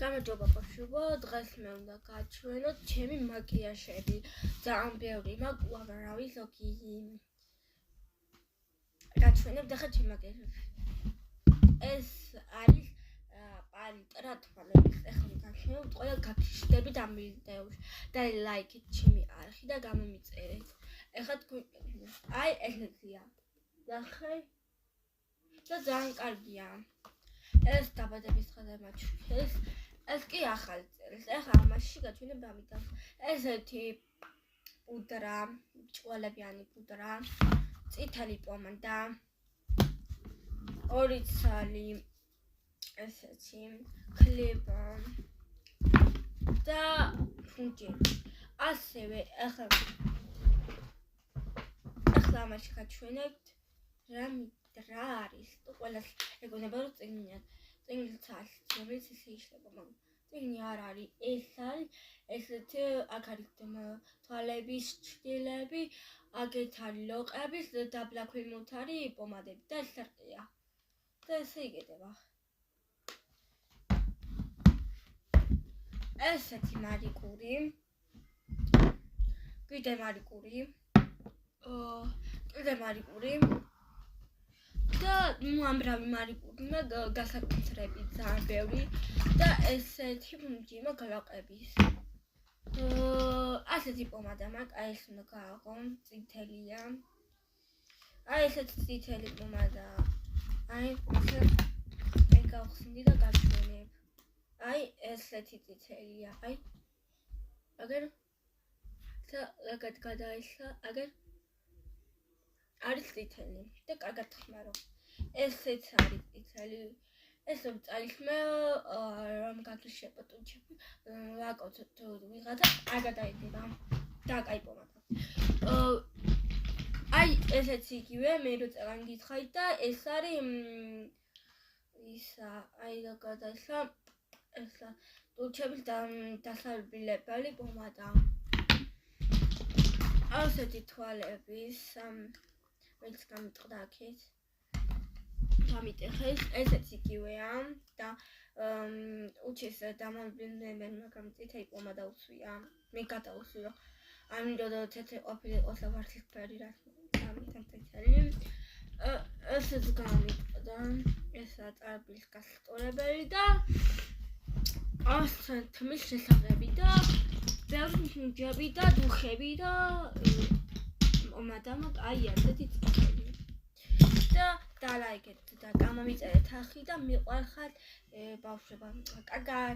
გამარჯობა ბავშვებო, დღეს მე უნდა გაჩვენოთ ჩემი მაკიაჟები. ძალიან ბევრი მაქვს, უამრავი ზოგი. გაჩვენებთ ახლა ჩემი მაკიაჟები. ეს არის პალიტრა თვალების. ახლა გაჩვენებთ, ყველა გაგიშდებით ამ ვიდეოში და ლაიქით ჩემი არხი და გამომიწერეთ. ახლა თქვენ აი ესეა. ნახე და ძალიან კარგია. ეს დაბადების დღეზე მაჩვენეს. ეს კი ახალი წელი. ახლა ამაში გაჩვენებ ამიტომ. ესეთი პუდრა, ჭვალებიანი პუდრა, წითელი პომადა, ორი ცალი, ესეთი ქლება და ფუნჯი. ასევე ახლა ამაში გაჩვენებთ რა არის? ყველას ეგონება რომ წიგნია. წიგნიც არის, რომელიც ისე იშლება, მაგრამ წიგნი არ არის. ეს არის ესეთი აქ არის თვალების ჩრდილები, აგეთ არის ლოყების დაბლაქვილმოთ არის პომადები და ეს არყია. და ესე იკეთება. ესეთი მარიკური. კიდე მარიკური. და უამრავი მარიკურია გასაკუთრებით ძალიან ბევრი და ესეთი ფუნჯი მაქვს ლოყების. ასეთი პომადა მაქვს, აი ეს უნდა გააღო, წითელია. აი ესეთი წითელი პომადა. აი ეს გავხსნი და გაჩვენებ. აი ესეთი წითელია, აი. აგერ და რაღაც გადაიშლა, აგერ არის წითელი და კარგად ხმარო. ესეც არის წითელი. ეს რომ წაიხმე რომ გაგიშება ტუჩები, ვაკოცოთ ვიღაცა კარგად აიდება. და კაი პომადა. აი ესეც იგივე, მე რო წელან გითხარით და ეს არის ისა, აი რა გადაიშლა ესა ტუჩების დასალბილებელი პომადა. ასეთი თვალების მეც გამიტყდა აქეთ. გამიტეხეს, ესეც იგივეა და უჩეს დამალბილებელი, მაგრამ წითელი პომადა უსვია. მე გადაუსვიო. ამიტომ თეთრი ყოფილი ყოსა ვარსისფერი რა გამიტან წითელი. ესეც გამიტყდა. ესა წარბის გასწორებელი და ასეთ თმის შესაღები და ბევრი ფუნჯები და დუხები და პომადა მაქვს აი ასეთი წითელი. და ლაიქეთ და გამომიწერეთ ახლა და მიყვარხართ ბავშვებო. კარგად